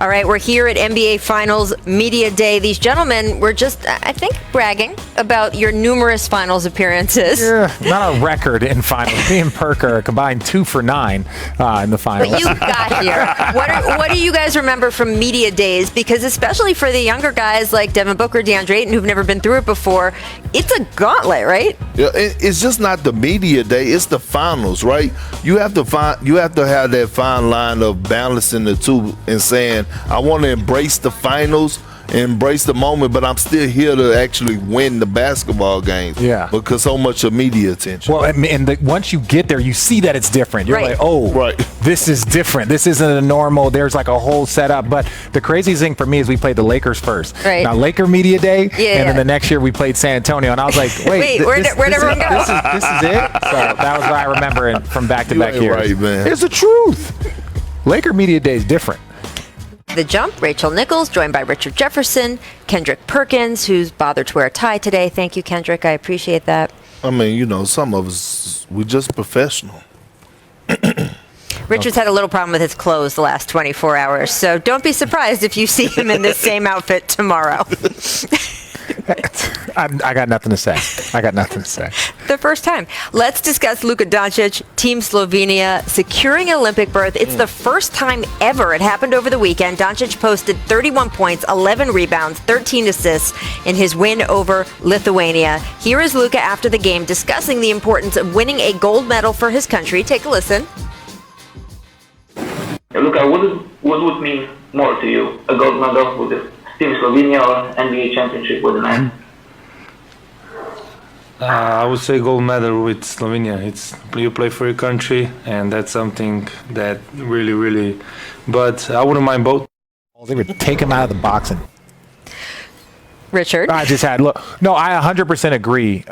All right, we're here at NBA Finals Media Day. These gentlemen were just, I think, bragging about your numerous finals appearances. Yeah, not a record in finals. Me and Perk are combined 2 for 9 in the finals. But you got here. What do you guys remember from media days? Because especially for the younger guys like Devin Booker, DeAndre Ayton, who've never been through it before, it's a gauntlet, right? Yeah, it's just not the media day; it's the finals, right? You have to have that fine line of balancing the two and saying, I want to embrace the finals, embrace the moment, but I'm still here to actually win the basketball games. Yeah. Because so much of media attention. Well, and once you get there, you see that it's different. You're like, oh, right. This is different. This isn't a normal. There's like a whole setup. But the craziest thing for me is we played the Lakers first. Right. Now, Laker Media Day, and then the next year we played San Antonio. And I was like, wait, where'd everyone go? This is it? So that was what I remember from back-to-back years. Right, man. It's the truth. Laker Media Day is different. The Jump, Rachel Nichols, joined by Richard Jefferson, Kendrick Perkins, who's bothered to wear a tie today. Thank you, Kendrick. I appreciate that. I mean, some of us, we're just professional. Richard's had a little problem with his clothes the last 24 hours, so don't be surprised if you see him in this same outfit tomorrow. I got nothing to say. The first time. Let's discuss Luka Doncic, Team Slovenia, securing an Olympic berth. It's the first time ever. It happened over the weekend. Doncic posted 31 points, 11 rebounds, 13 assists in his win over Lithuania. Here is Luka after the game discussing the importance of winning a gold medal for his country. Take a listen. Luka, what would mean more to you? A gold medal with the Team Slovenia or NBA championship with the men? I would say gold medal with Slovenia. It's you play for your country, and that's something that really. But I wouldn't mind both. They would take him out of the boxing. Richard? I 100% agree,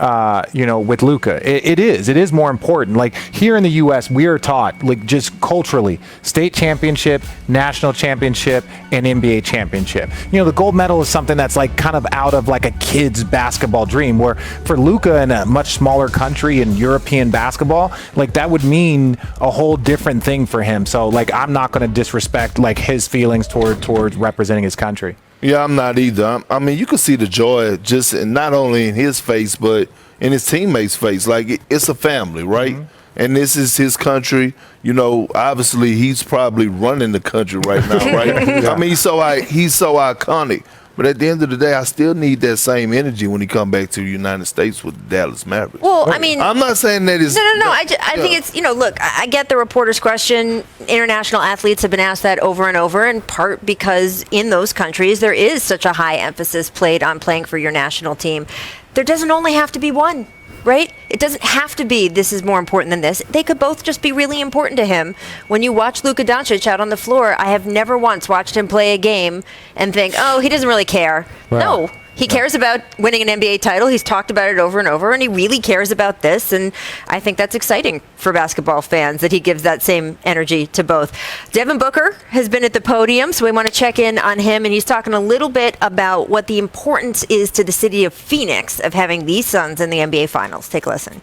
with Luka. It is more important. Like here in the U.S., we are taught, like just culturally, state championship, national championship, and NBA championship. The gold medal is something that's like kind of out of like a kid's basketball dream, where for Luka in a much smaller country in European basketball, like that would mean a whole different thing for him. So like I'm not going to disrespect like his feelings towards representing his country. Yeah, I'm not either. I mean, you can see the joy just not only in his face, but in his teammates' face. Like, it's a family, right? Mm-hmm. And this is his country. Obviously, he's probably running the country right now, right? Yeah. I mean, he's so iconic. But at the end of the day, I still need that same energy when he come back to the United States with the Dallas Mavericks. Well, I mean, I'm not saying that it's... No. I think it's, look, I get the reporter's question. International athletes have been asked that over and over, in part because in those countries there is such a high emphasis played on playing for your national team. There doesn't only have to be one. Right? It doesn't have to be this is more important than this. They could both just be really important to him. When you watch Luka Doncic out on the floor, I have never once watched him play a game and think, oh, he doesn't really care. Well, no. He cares about winning an NBA title. He's talked about it over and over, and he really cares about this. And I think that's exciting for basketball fans that he gives that same energy to both. Devin Booker has been at the podium, so we want to check in on him. And he's talking a little bit about what the importance is to the city of Phoenix of having these Suns in the NBA Finals. Take a listen.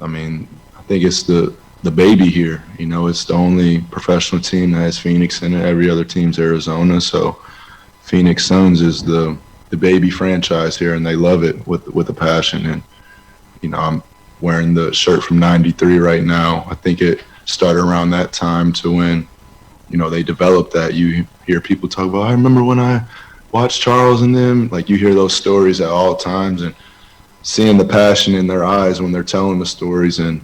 I mean, I think it's the baby here. It's the only professional team that has Phoenix in it. Every other team's Arizona, so Phoenix Suns is the baby franchise here, and they love it with a passion. And I'm wearing the shirt from '93 right now. I think it started around that time to when they developed that. You hear people talk about, I remember when I watched Charles and them. Like, you hear those stories at all times, and seeing the passion in their eyes when they're telling the stories, and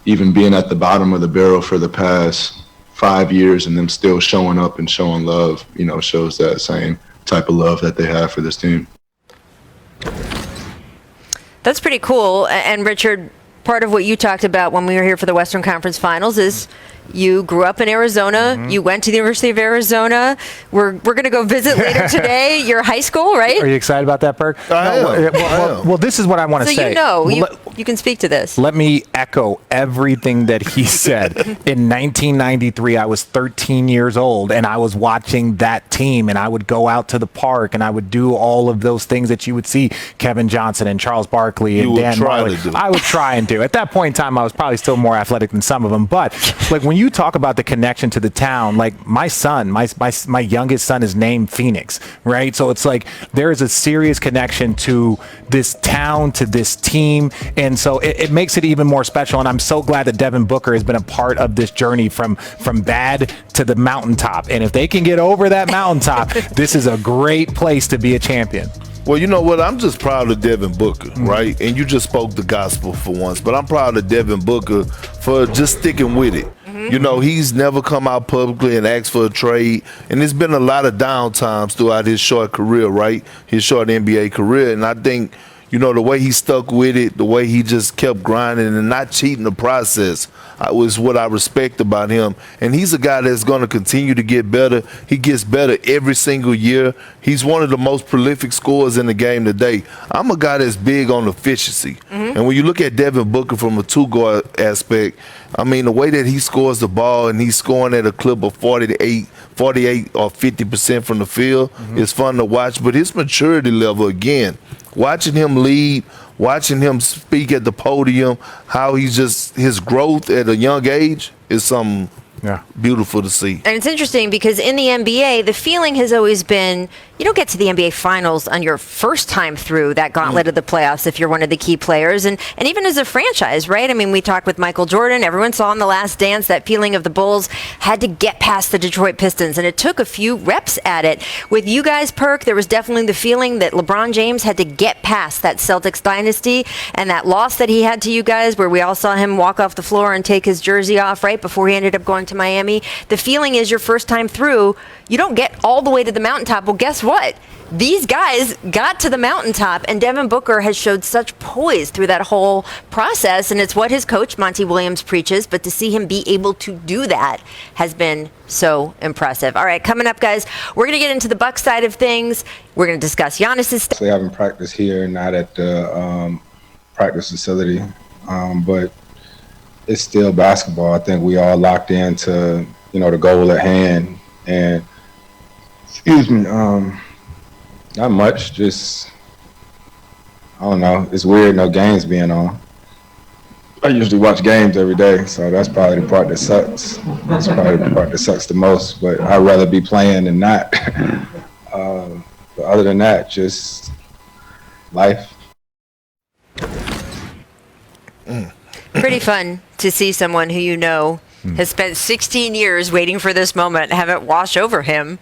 even being at the bottom of the barrel for the past 5 years and them still showing up and showing love, shows that same type of love that they have for this team. That's pretty cool. And Richard, part of what you talked about when we were here for the Western Conference Finals is you grew up in Arizona. Mm-hmm. You went to the University of Arizona. We're going to go visit later today. Your high school, right? Are you excited about that, Perk? Well, this is what I want to say. You can speak to this. Let me echo everything that he said. In 1993, I was 13 years old, and I was watching that team, and I would go out to the park, and I would do all of those things that you would see Kevin Johnson and Charles Barkley and Dan Marley. I would try and do. At that point in time, I was probably still more athletic than some of them, but like when you talk about the connection to the town, like my son, my youngest son is named Phoenix, right? So it's like there is a serious connection to this town, to this team, and so it makes it even more special. And I'm so glad that Devin Booker has been a part of this journey from bad to the mountaintop. And if they can get over that mountaintop, this is a great place to be a champion. Well, you know what? I'm just proud of Devin Booker, right? And you just spoke the gospel for once, but I'm proud of Devin Booker for just sticking with it. You know, he's never come out publicly and asked for a trade, and there's been a lot of downtimes throughout his short career, right? His short NBA career, and I think, you know, the way he stuck with it, the way he just kept grinding and not cheating the process was what I respect about him. And he's a guy that's going to continue to get better. He gets better every single year. He's one of the most prolific scorers in the game today. I'm a guy that's big on efficiency. And when you look at Devin Booker from a two-guard aspect, I mean, the way that he scores the ball and he's scoring at a clip of 48 or 50% from the field is fun to watch. But his maturity level, again, watching him lead, watching him speak at the podium, how he's just, his growth at a young age is something beautiful to see. And it's interesting because in the NBA, the feeling has always been you don't get to the NBA Finals on your first time through that gauntlet of the playoffs if you're one of the key players. And even as a franchise, right? I mean, we talked with Michael Jordan. Everyone saw in The Last Dance that feeling of the Bulls had to get past the Detroit Pistons, and it took a few reps at it. With you guys, Perk, there was definitely the feeling that LeBron James had to get past that Celtics dynasty and that loss that he had to you guys where we all saw him walk off the floor and take his jersey off right before he ended up going to Miami. The feeling is your first time through, you don't get all the way to the mountaintop. Well, guess what? These guys got to the mountaintop, and Devin Booker has showed such poise through that whole process, and it's what his coach, Monty Williams, preaches, but to see him be able to do that has been so impressive. All right, coming up, guys, we're going to get into the Bucks side of things. We're going to discuss Giannis's Actually having practice here, not at the practice facility, but it's still basketball. I think we all locked into, the goal at hand, and not much, just, I don't know, it's weird no games being on. I usually watch games every day, so that's probably the part that sucks. That's probably the part that sucks the most, but I'd rather be playing than not. But other than that, just life. pretty fun to see someone who has spent 16 years waiting for this moment, have it wash over him,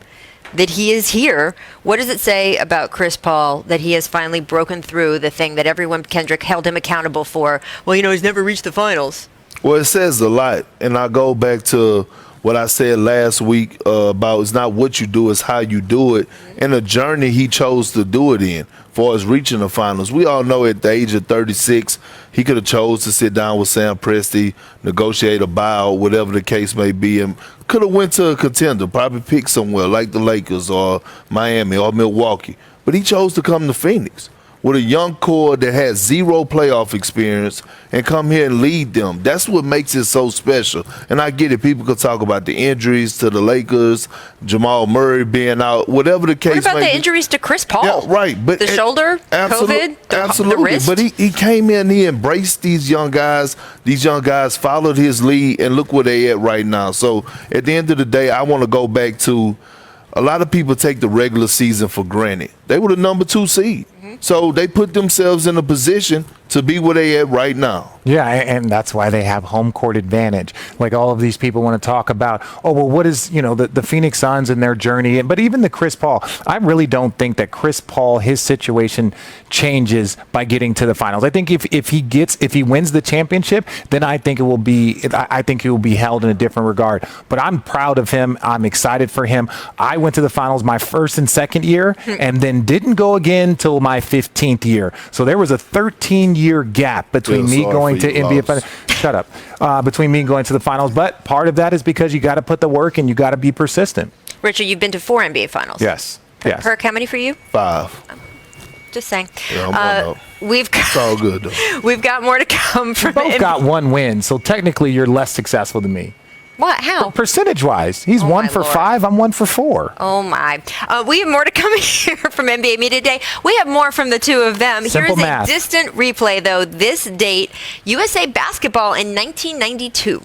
that he is here. What does it say about Chris Paul that he has finally broken through the thing that everyone, Kendrick, held him accountable for? Well, he's never reached the finals. Well, it says a lot, and I go back to what I said last week about it's not what you do, it's how you do it, and the journey he chose to do it in for us reaching the finals. We all know at the age of 36, he could have chose to sit down with Sam Presti, negotiate a buyout, whatever the case may be, and could have went to a contender, probably picked somewhere like the Lakers or Miami or Milwaukee. But he chose to come to Phoenix with a young core that has zero playoff experience and come here and lead them. That's what makes it so special. And I get it. People could talk about the injuries to the Lakers, Jamal Murray being out, whatever the case may be. What about the injuries to Chris Paul? Yeah, right. But the shoulder, COVID, absolutely. The wrist? But he came in, he embraced these young guys. These young guys followed his lead, and look where they at right now. So at the end of the day, I want to go back to a lot of people take the regular season for granted. They were the number 2 seed. So they put themselves in a position to be where they at right now. Yeah, and that's why they have home court advantage. Like all of these people want to talk about, what is, the Phoenix Suns and their journey. But even the Chris Paul, I really don't think that Chris Paul, his situation changes by getting to the finals. I think if he wins the championship, then I think he will be held in a different regard. But I'm proud of him. I'm excited for him. I went to the finals my first and second year and then didn't go again till my 15th year. So there was a 13-year gap between me going to NBA finals. Shut up. Between me going to the finals. But part of that is because you got to put the work and you got to be persistent. Richard, you've been to 4 NBA finals. Yes. Perk, how many for you? 5. Just saying. Yeah, I'm it's all good, though. We've got more to come from Both got 1 win, so technically you're less successful than me. What? How? Percentage-wise. He's 1 for 5. I'm 1 for 4. Oh, my. We have more to come here from NBA Media Day. We have more from the two of them. Simple Here's math. A distant replay, though. This date, USA basketball in 1992.